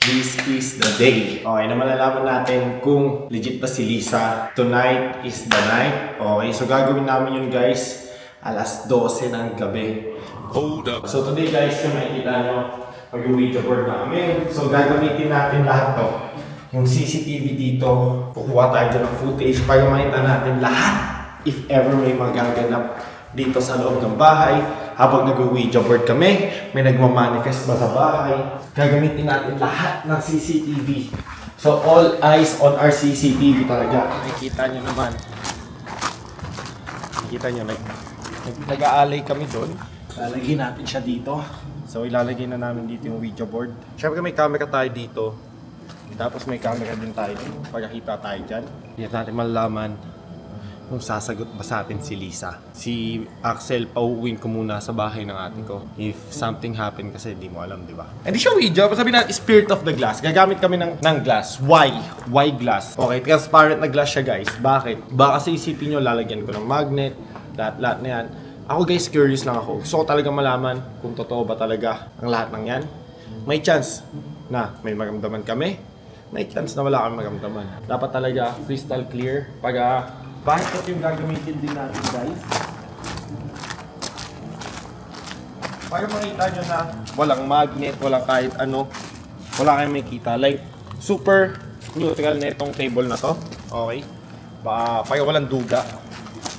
This is the day. Okay, na malalaman natin kung legit ba si Lisa. Tonight is the night. Okay, so gagawin namin yun guys, alas 12 ng gabi. Hold up. So today guys, kung makikita nyo, mag-Ouija board na kami. So gagamitin natin lahat to. Yung CCTV dito, kukuha tayo dyan ng footage para makita natin lahat. If ever may magaganap dito sa loob ng bahay, habang nag-Ouija board kami, may nagmamanifest ba sa bahay, gagamitin natin lahat ng CCTV. So all eyes on our CCTV talaga. Nakikita nyo naman. Nakikita nyo, nag-aalay kami doon. Lalagyan natin siya dito. So ilalagay na namin dito yung Ouija board. Siyempre may camera tayo dito. Tapos may camera din tayo dito. Pagkakita tayo dyan. Hindi natin malalaman kung sasagot ba sa atin si Lisa. Si Axel, pauuwin ko muna sa bahay ng ate ko. If something happen kasi di mo alam, di ba? Hindi siya Ouija. Sabi na, spirit of the glass. Gagamit kami ng glass. Why? Why glass? Okay, transparent na glass siya guys. Bakit? Baka sa isipin nyo, lalagyan ko ng magnet. Lahat na yan. Ako guys, curious lang ako. Gusto ko talaga malaman kung totoo ba talaga ang lahat ng yan. May chance na may maramdaman kami. May chance na wala kami maramdaman. Dapat talaga crystal clear. Bakit yung gagamitin din natin guys? Para makita nyo na walang magnet, walang kahit ano, wala kayong makikita. Like, super neutral na itong table na to. Okay? Para walang duga.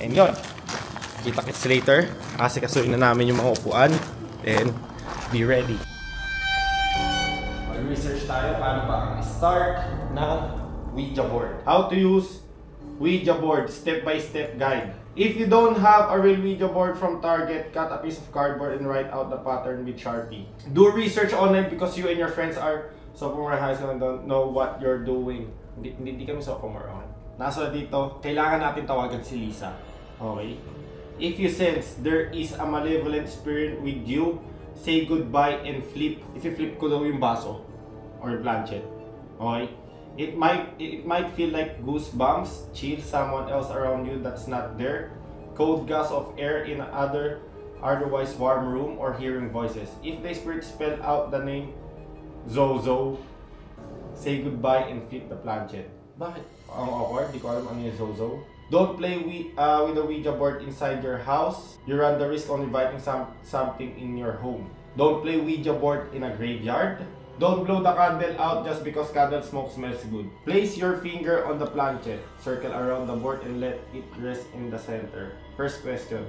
And yun. Kita-kits later. Kasi kasuin na namin yung mga upuan. And be ready. Mag-research tayo paano ba ang start ng Ouija board. How to use Ouija board, step-by-step guide. If you don't have a real Ouija board from Target, cut a piece of cardboard and write out the pattern with Sharpie. Do research online because you and your friends are sophomore high school and don't know what you're doing. Hindi kami sophomore on. Nasa dito, kailangan natin tawagan si Lisa. Okay? If you sense there is a malevolent spirit with you, say goodbye and flip. If you flip ko daw yung baso or planchette. Okay? It might feel like goosebumps, chill someone else around you that's not there, cold gust of air in another otherwise warm room, or hearing voices. If the spirit spell out the name Zozo, say goodbye and flip the planchette. Bakit? Ang awkward, di ko alam ano yung Zozo. Don't play with the Ouija board inside your house. You run the risk of inviting something in your home. Don't play Ouija board in a graveyard. Don't blow the candle out just because candle smoke smells good. Place your finger on the planchette. Circle around the board and let it rest in the center. First question.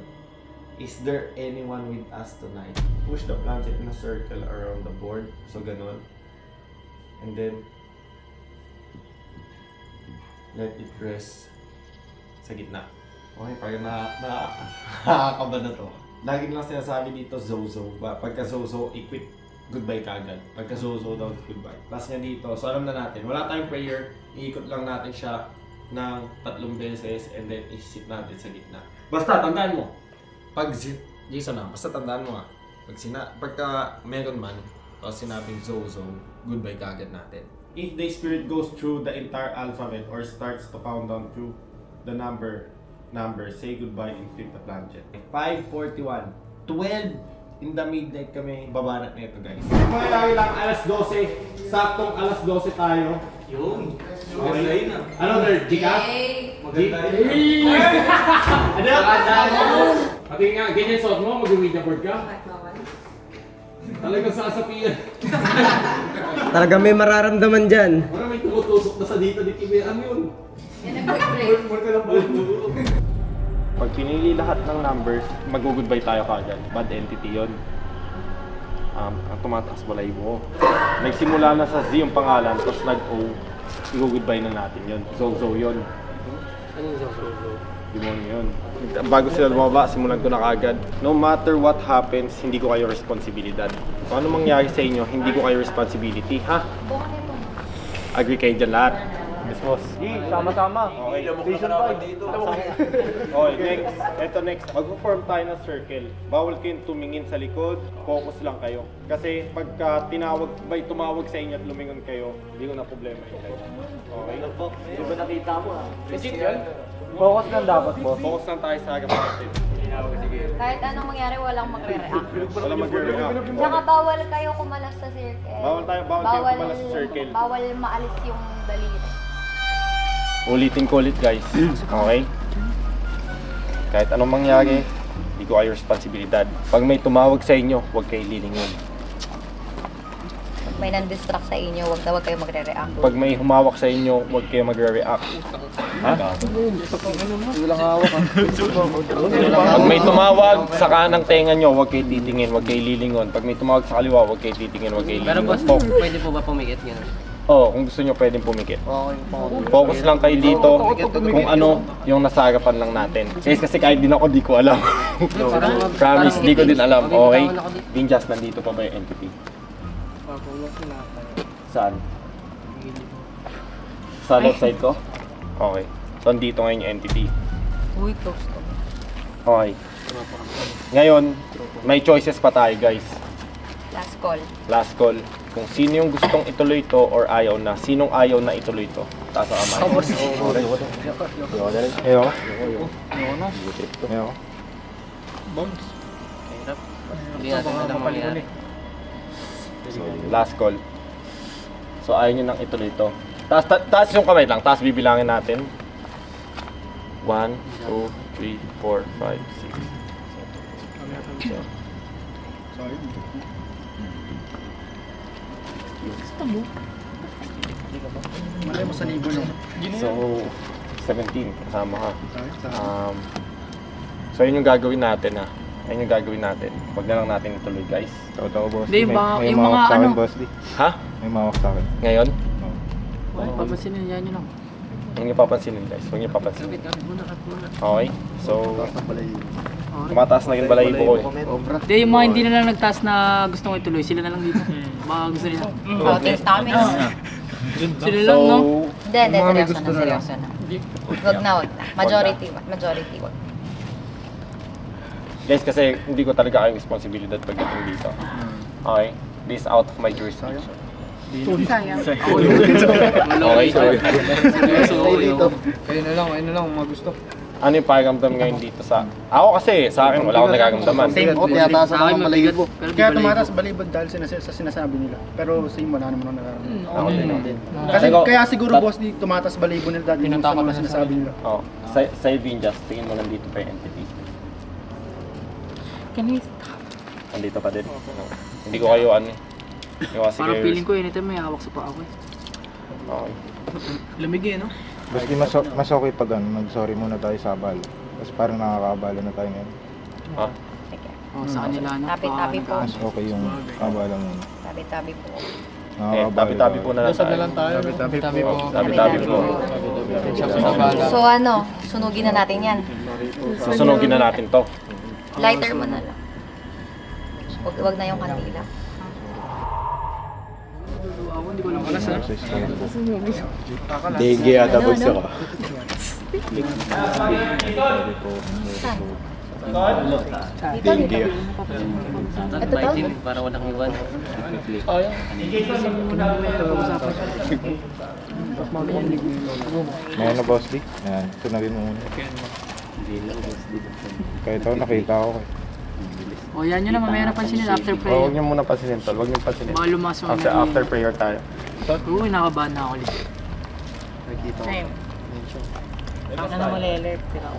Is there anyone with us tonight? Push the planchette in a circle around the board. So ganon. And then let it rest sa gitna. Okay, parang nakakaba na to. Lagi lang sinasabi dito, Zozo. Pagka Zozo, i-quit. Goodbye kagad. Pagka Zozo daw, goodbye. Last niya dito. So alam na natin. Wala tayong prayer. Iikot lang natin siya ng 3 beses and then isit natin sa gitna. Basta tandaan mo. Jason na. Basta tandaan mo ha. Pagka meron man, tapos sinabing Zozo, goodbye kagad natin. If the spirit goes through the entire alphabet or starts to count down through the number, say goodbye and flip the planchette. 5:41. 12 in the midnight kami babanat na ito guys. Mangyayari lang alas 12. Saktong alas 12 tayo. Yun. Maganda yun ah. Ano nerd? Gika? Maganda yun. Ano? Pati nga, ganyan suot mo, mag-Ouija board ka? Talagang sasapian. Talaga may mararamdaman dyan. Parang may tumutusok na sa dito, di kibiran yun. Yan ang break. More ka lang ba? Pag pinili lahat ng numbers, mag-goodbye tayo kagad. Bad entity yun. Ang tumataas balay mo. Nagsimula na sa Z yung pangalan, tapos nag-O, i-goodbye na natin yun. Zozo yun. Ano yung Zozo? Demonyo yun. Bago sila lumaba, simulan ko na kagad. No matter what happens, hindi ko kayo responsibilidad. Kung ano mangyari sa inyo, hindi ko kayo responsibility, ha? Agree kayo dyan lahat? Yes, boss. Sama-sama. Okay. Station 5 dito. Okay, next. Ito next. Mag-form tayo ng circle. Bawal kayong tumingin sa likod. Focus lang kayo. Kasi pagka tumawag sa inyo at lumingon kayo, hindi ko na problema yun kayo. Okay? Di ba nakita mo ha? Legit yan? Focus lang dapat, boss. Focus lang tayo sa agad natin. Kahit anong mangyari, walang magre-react. Wala mag-react. Tsaka bawal kayo kumalas sa circle. Bawal kayo kumalas sa circle. Bawal maalis yung daliri. Ulitin ko ulit guys. Okay? Kahit anong mangyari, hindi ko kayo responsibilidad. Pag may tumawag sa inyo, huwag kayo lilingon. May nan-distract sa inyo, wag kayo magre-react. Pag may humawak sa inyo, huwag kayo magre-react. Ha? Pag may tumawag sa kanang tenga nyo, huwag kayo titingin, huwag kayo lilingon. Pag may tumawag sa kaliwa, huwag kayo titingin, huwag kayo Pero lilingon. boss, pwede po ba pumikit gano'n? Oo, kung gusto nyo pwedeng pumikit. Focus lang kayo dito kung ano yung nasa harapan lang natin. Kasi kahit din ako, di ko alam. Promise, di ko din alam. Okay? Ninjas, nandito pa ba yung entity? Saan? Sa left side ko? Okay. So, nandito ngayon yung entity. Uy, close to. Okay. Ngayon, may choices pa tayo guys. Last call. Last call. Kung sino yung gustong ituloy to or ayaw na. Sinong ayaw na ituloy to? Taas ang kamay. Ayaw. Ayaw. Hindi natin alam mangyari. Last call. So ayaw nyo nang ituloy to. Taas yung kamay lang. Taas bibilangin natin. 1, 2, 3, 4, 5, 6, 7. Malay mo sa libo no? So, 17 kasama ka. So yun yung gagawin natin ha. Ayun yung gagawin natin. Huwag na lang natin ituloy guys. Totoo boss. Hindi, May yung mga mawak sa akin, ano. boss di. Ha? May mawak sa akin. Ngayon? Papansinin yan yun lang. Huwag niyo papansinin guys. Huwag niyo papansinin. Okay? So, tumataas na yung balahibo ko eh. Hindi, yung mga hindi na lang nagtaas na gustong ituloy, sila na lang dito. Mga gusto nila. Outing namin. Sila lang, no? Hindi, seryoso na. Wag na. Majority, wag. Guys, kasi hindi ko talaga kayong responsibilidad pagdating dito. Okay? This is out of my jurisdiction. Sayang. Okay? Ayun na lang, mga gusto. Ano yung pakiramdam ngayon dito sa... Ako kasi, sa akin, wala akong nagaramdaman. Same, tiyataas sa akin mabigat. Kaya tumataas balibad dahil sa sinasabi nila. Pero same wala naman ang nararamdaman. Ako din. Kasi kaya siguro boss di tumataas balibad nila dahil yung sa mga sinasabi nila. Oh, sa Vinjas, tingin mo nandito pa yung entity. Can we stop? Nandito pa din. Hindi ko kayo ano. Kasi Parang feeling ko anytime may hawak sa paa ko eh. Okay. Lamig eh, no? Boss di mas okay pag mag-sorry muna tayo sa abal. Kasi parang nakakabala na tayo ngayon. Ha? Sige. Oh, sa kanila na. Tabi-tabi po. Mas okay yung abala muna. Tabi-tabi po. Tabi-tabi po na lang tayo. Tabi-tabi po. Tabi-tabi po. So sunugin na natin yan. Susunogin na natin to. Lighter mo na lang. Wag na yung kandila. Hindi ko lang pala sa... Digi ata boss ako. Dito. Ito to? Para walang iwan. Ngayon na boss di. Ayan, sunagin mo muna. Kahit ako nakita ako eh. O yan yun na, mamaya na pansinin after Huwag prayer. niyo muna pansinin tol. Huwag niyo pansinin. Baka lumasok ang After prayer tayo. Uy, nakabahan na ako ulit. Same. Ano na malelep, tira ko.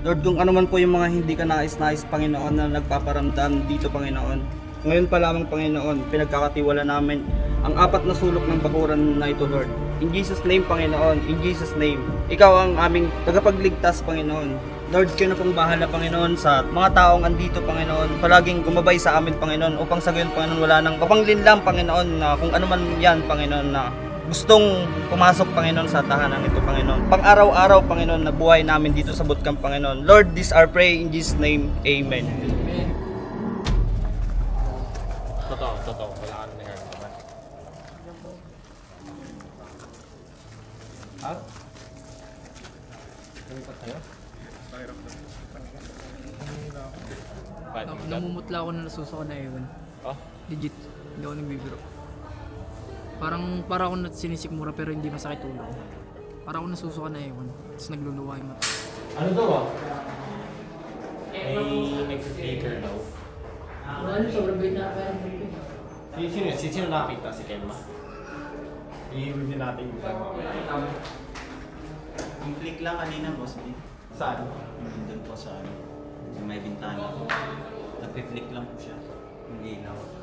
Lord, kung ano man po yung mga hindi ka nais-nais, Panginoon, na nagpaparamdam dito, Panginoon. Ngayon pa lamang, Panginoon, pinagkakatiwala namin ang apat na sulok ng bakuran na ito, Lord. In Jesus' name, Panginoon, in Jesus' name. Ikaw ang aming tagapagligtas, Panginoon. Lord, kayo na pong bahala, Panginoon, sa mga taong andito, Panginoon. Palaging gumabay sa amin, Panginoon, upang sa gayon, Panginoon, wala nang kapanglinlang, Panginoon, na kung ano man yan, Panginoon, na gustong pumasok, Panginoon, sa tahanan nito, Panginoon. Pang-araw-araw, Panginoon, na buhay namin dito sa bootcamp, Panginoon. Lord, this our pray in Jesus' name. Amen. Totoo. Wala ka na nagagawa. Ha? Lumipat tayo? Namumutla ako na nasusuka na ewan. Oh? Legit. Hindi ako nagbibiro. Para ako sinisikmura pero hindi masakit ulo ko. Para ako nasusuka na ewan. Tapos nagluluwa yung mata. Ano daw ah? May nag-flicker daw. Ano, sobrang bait na parang Sino nakakita? Si Kelma? I-review natin yung Yung flick lang kanina, boss B. Saan? Doon po sa may bintana. Nag-flick lang po siya. Yung ilaw.